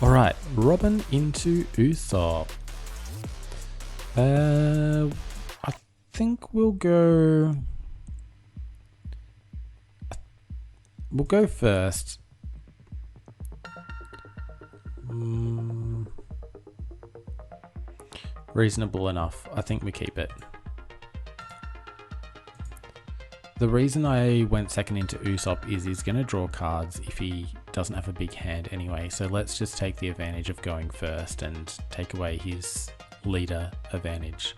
Alright, Robin into Usopp. I think we'll go first. Reasonable enough. I think we keep it. The reason I went second into Usopp is he's going to draw cards if he doesn't have a big hand anyway. So let's just take the advantage of going first and take away his leader advantage.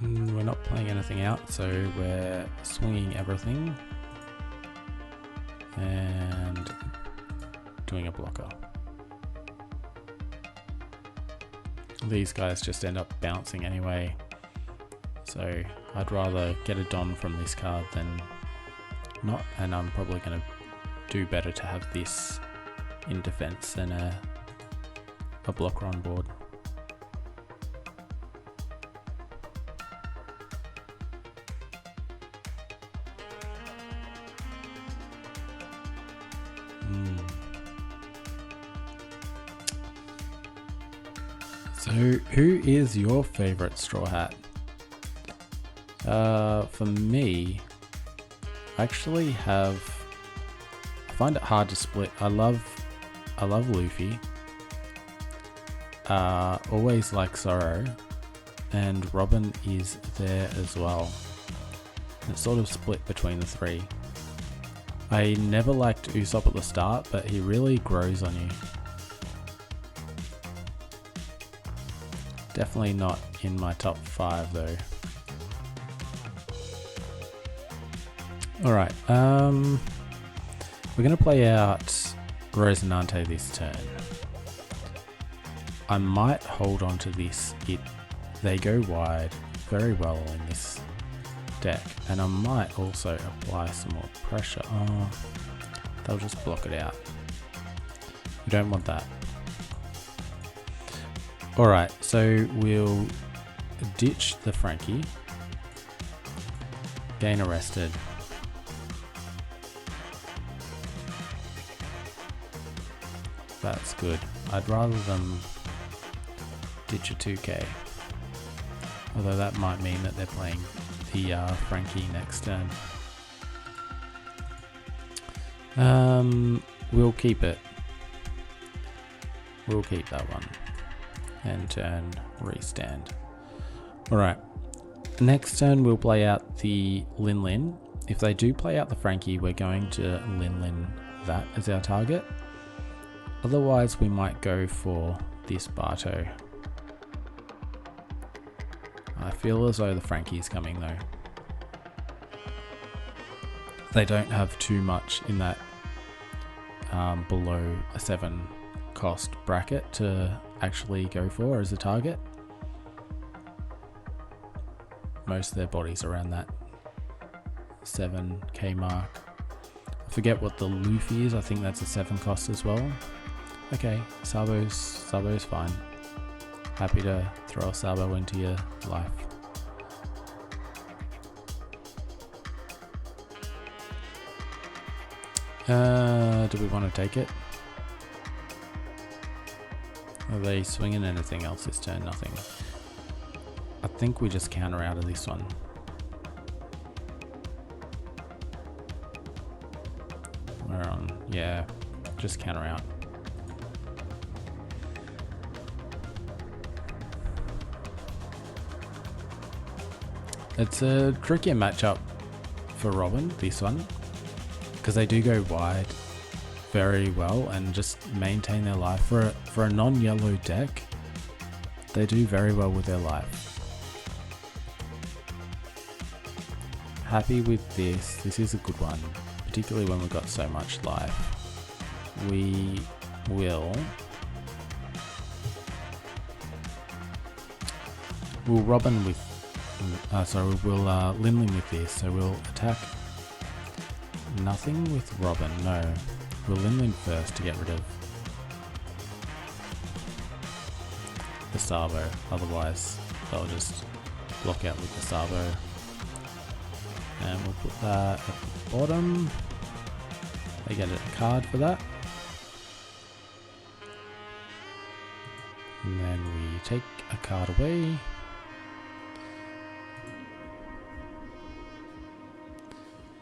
We're not playing anything out, so we're swinging everything and doing a blocker. These guys just end up bouncing anyway, so I'd rather get a Don from this card than not, and I'm probably going to do better to have this in defense than a blocker on board. So who is your favorite Straw Hat? For me, I actually I find it hard to split. I love Luffy. Always like Zoro, and Robin is there as well. It's sort of split between the three. I never liked Usopp at the start, but he really grows on you. Definitely not in my top 5 though. Alright, we're going to play out Rosinante this turn. I might hold on to this. They go wide very well in this deck, and I might also apply some more pressure. Oh, they'll just block it out. We don't want that. Alright, so we'll ditch the Frankie, gain arrested. That's good. I'd rather them ditch a 2k, although that might mean that they're playing the Frankie next turn. We'll keep it. We'll keep that one. And turn restand. Alright, next turn we'll play out the Lin Lin. If they do play out the Frankie, we're going to Lin Lin that as our target. Otherwise we might go for this Barto. I feel as though the Frankie is coming though. They don't have too much in that below a 7 cost bracket to actually go for as a target. Most of their bodies around that 7k mark. I forget what the Luffy is. I think that's a 7 cost as well. Okay, Sabo's fine. Happy to throw a Sabo into your life. Do we want to take it? Are they swinging anything else this turn? Nothing. I think we just counter out of this one. We're on, yeah, just counter out. It's a trickier matchup for Robin, this one, because they do go wide very well and just maintain their life. For a non-yellow deck, they do very well with their life. Happy with this. This is a good one, particularly when we've got so much life. We will... We'll Robin with... we'll Lin Lin with this, so we'll attack nothing with Robin, no. We'll Lin Lin first to get rid of the Sabo, otherwise they'll just block out with the Sabo. And we'll put that at the bottom. They get a card for that. And then we take a card away.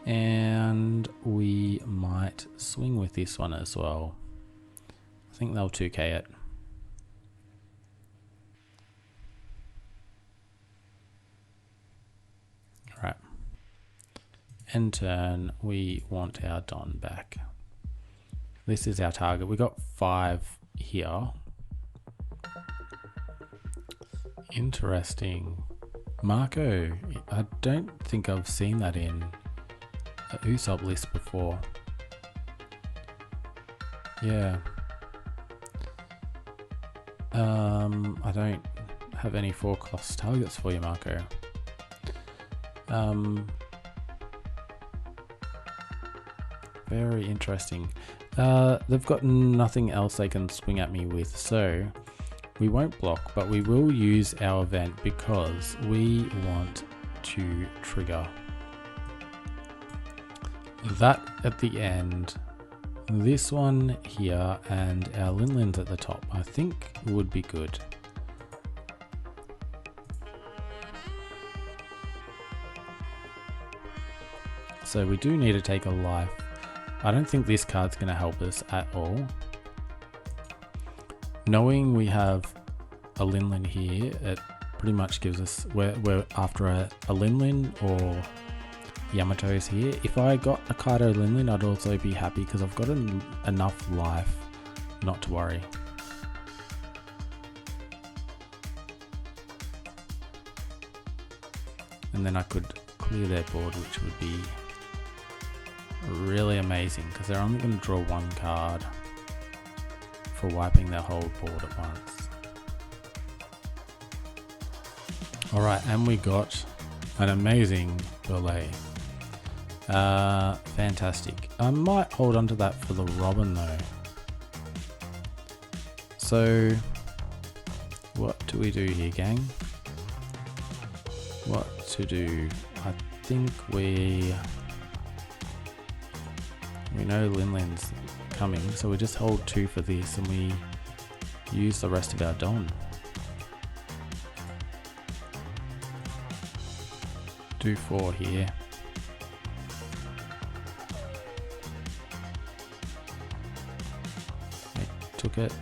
And we might swing with this one as well. I think they'll 2k it. Alright. End turn, we want our Don back. This is our target. We got 5 here. Interesting. Marco, I don't think I've seen that in a Usopp list before. Yeah. I don't have any 4-cost targets for you, Marco. Very interesting. They've got nothing else they can swing at me with, so we won't block, but we will use our event because we want to trigger that at the end, this one here, and our Linlins at the top. I think would be good. So we do need to take a life. I don't think this card's going to help us at all. Knowing we have a Linlin here, it pretty much gives us, we're after a Linlin or Yamato's here. If I got a Kaido Linlin, I'd also be happy because I've got enough life not to worry. And then I could clear their board, which would be really amazing because they're only going to draw 1 card for wiping their whole board at once. Alright, and we got an amazing Belay. Fantastic. I might hold on to that for the Robin though. So what do we do here, gang? What to do? I think we know Linlin's coming, so we just hold 2 for this and we use the rest of our Don. Do 4 here. Took it.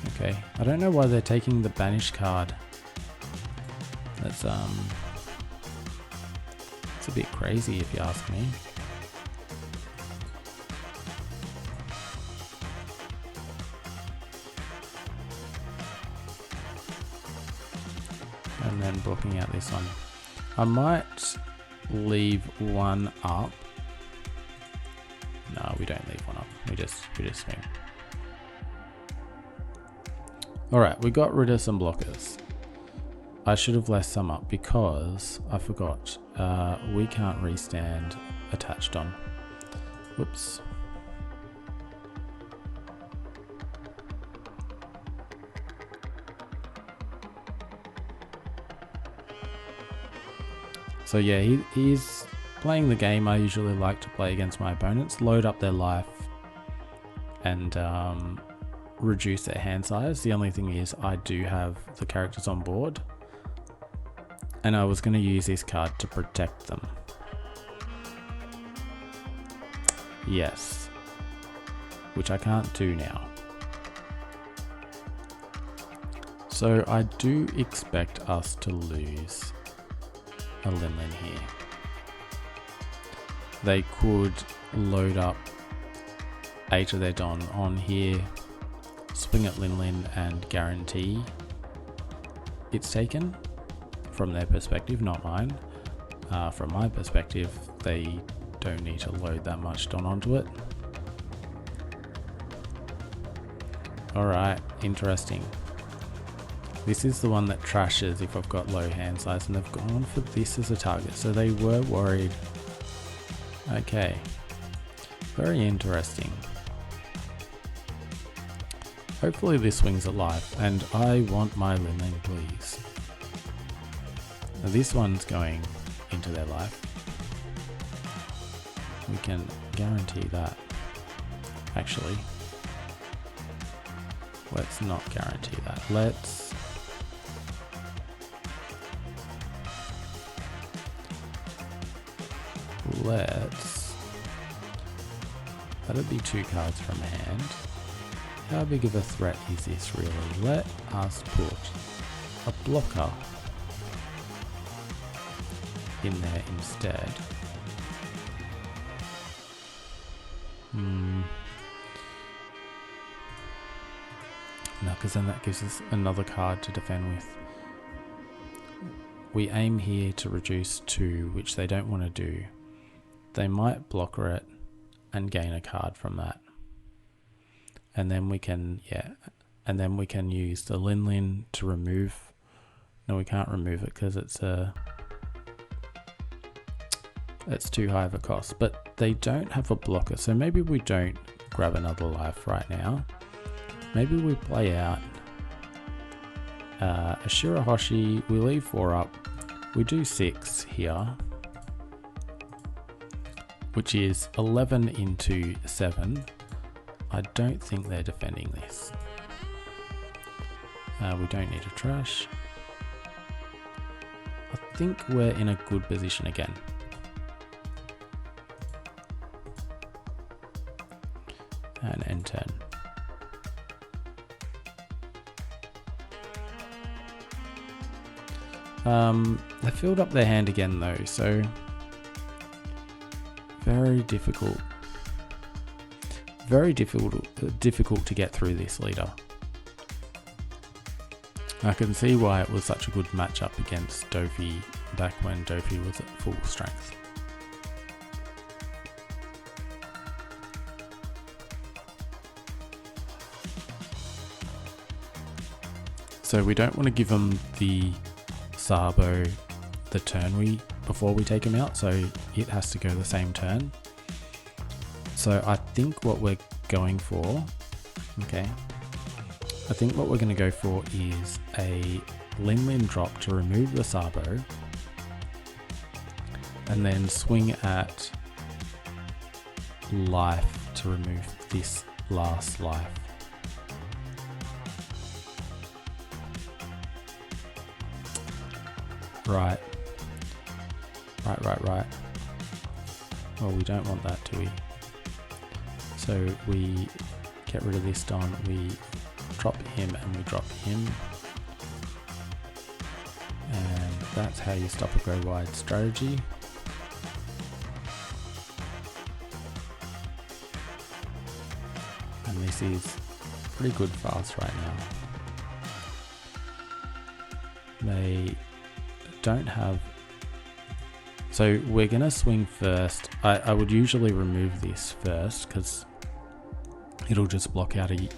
Okay, I don't know why they're taking the banish card. That's it's a bit crazy if you ask me. And then blocking out this one. I might leave 1 up. No, we don't leave 1 up. We just swing. Alright, we got rid of some blockers. I should have left some up because I forgot. We can't restand attached on. Whoops. So yeah, he's playing the game I usually like to play against my opponents. Load up their life and reduce their hand size. The only thing is I do have the characters on board. And I was going to use this card to protect them. Yes. Which I can't do now. So I do expect us to lose a Linlin here. They could load up 8 of their Don on here, swing at Linlin and guarantee it's taken. From their perspective, not mine. From my perspective, they don't need to load that much Don onto it. Alright, interesting. This is the one that trashes if I've got low hand size, and they've gone for this as a target, so they were worried. Okay, very interesting. Hopefully this swings at life, and I want my Linlin, please. Now this one's going into their life. We can guarantee that. Actually, let's not guarantee that. That'd be 2 cards from hand. How big of a threat is this really? Let us put a blocker in there instead. No, because then that gives us another card to defend with. We aim here to reduce 2, which they don't want to do. They might blocker it and gain a card from that. And then we can, and then we can use the Lin to remove. No, we can't remove it because it's too high of a cost. But they don't have a blocker, so maybe we don't grab another life right now. Maybe we play out a Shirahoshi, we leave 4 up, we do 6 here, which is 11 into 7. I don't think they're defending this. We don't need a trash. I think we're in a good position again. And end turn. They filled up their hand again though, so very difficult to get through this leader. I can see why it was such a good matchup against Dofi back when Dofi was at full strength. So we don't want to give them the Sabo the turn before we take him out, so it has to go the same turn. So I think what we're going for, I think what we're going to go for is a Lin drop to remove the Sabo, and then swing at life to remove this last life. Right. Well, we don't want that, do we? So we get rid of this Don, we drop him and we drop him. And that's how you stop a go wide strategy. And this is pretty good fast right now. They don't have, so we're gonna swing first. I would usually remove this first because it'll just block out a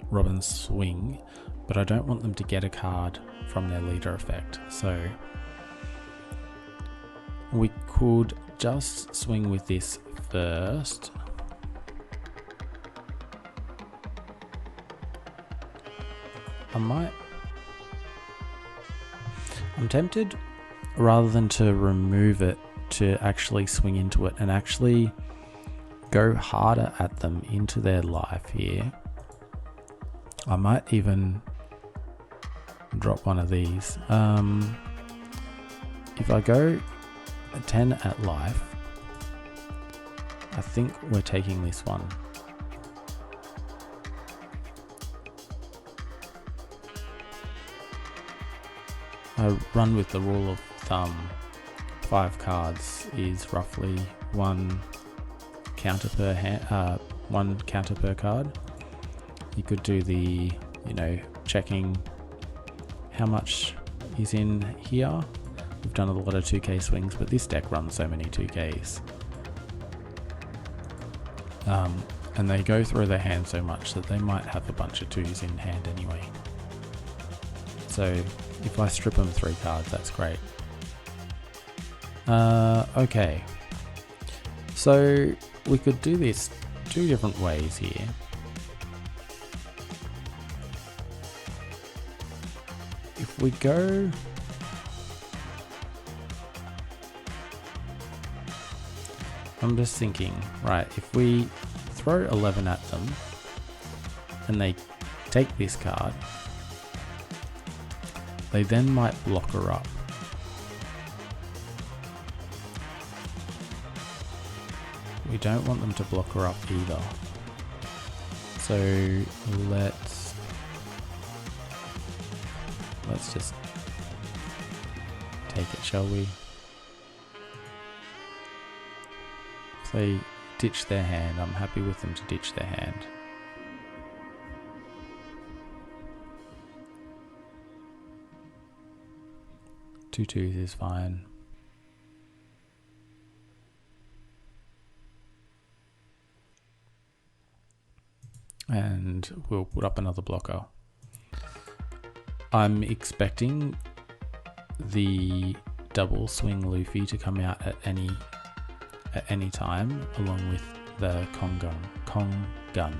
Robin swing, but I don't want them to get a card from their leader effect, so we could just swing with this first. I'm tempted, rather than to remove it, to actually swing into it and actually go harder at them into their life here. I might even drop one of these. If I go a 10 at life, I think we're taking this one. I run with the rule of thumb. 5 cards is roughly 1 counter per hand, 1 counter per card. You could do the, checking how much is in here. We've done a lot of 2k swings, but this deck runs so many 2ks. And they go through their hand so much that they might have a bunch of 2s in hand anyway. So if I strip them 3 cards, that's great. Okay. So we could do this 2 different ways here. If we go I'm just thinking, right, if we throw 11 at them and they take this card, they then might block her up. We don't want them to block her up either. So let's just take it, shall we? If they ditch their hand, I'm happy with them to ditch their hand. Two twos is fine. And we'll put up another blocker. I'm expecting the double swing Luffy to come out at any time, along with the Kong gun.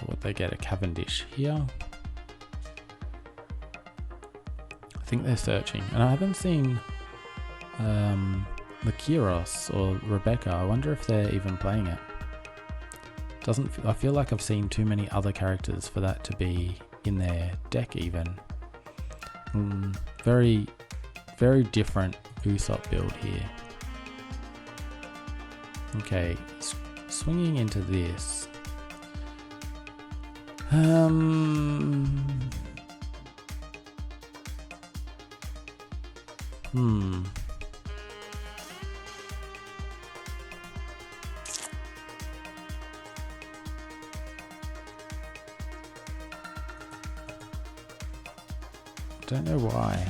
Would they get a Cavendish here? I think they're searching, and I haven't seen the Kyros or Rebecca. I wonder if they're even playing it. I feel like I've seen too many other characters for that to be in their deck even. Very, very different Usopp build here. Okay, swinging into this. Don't know why.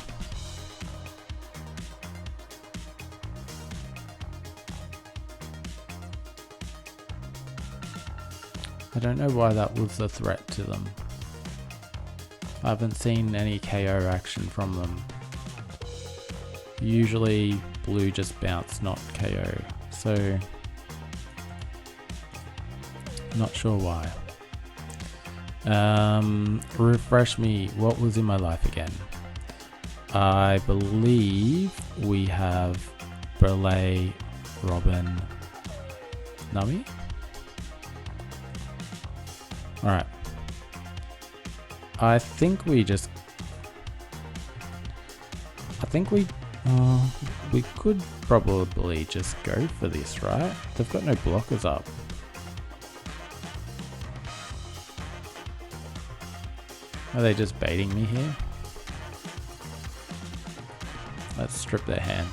I don't know why that was a threat to them. I haven't seen any KO action from them. Usually blue just bounce, not KO. So not sure why. Refresh me, what was in my life again? I believe we have Burley, Robin, Nami. Alright. I think we could probably just go for this, right? They've got no blockers up. Are they just baiting me here? Let's strip their hand.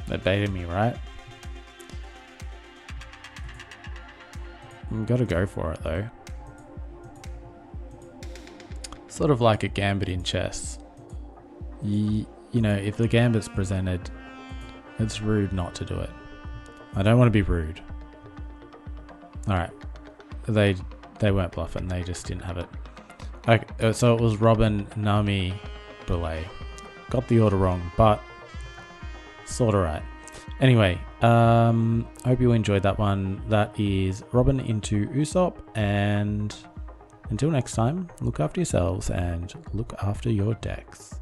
They baited me, right? I've got to go for it though. Sort of like a gambit in chess. You know, if the gambit's presented, it's rude not to do it. I don't want to be rude. Alright. They weren't bluffing, they just didn't have it. Okay, so it was Robin, Nami, Belay. Got the order wrong, but sort of right. Anyway, hope you enjoyed that one. That is Robin into Usopp, and until next time, look after yourselves and look after your decks.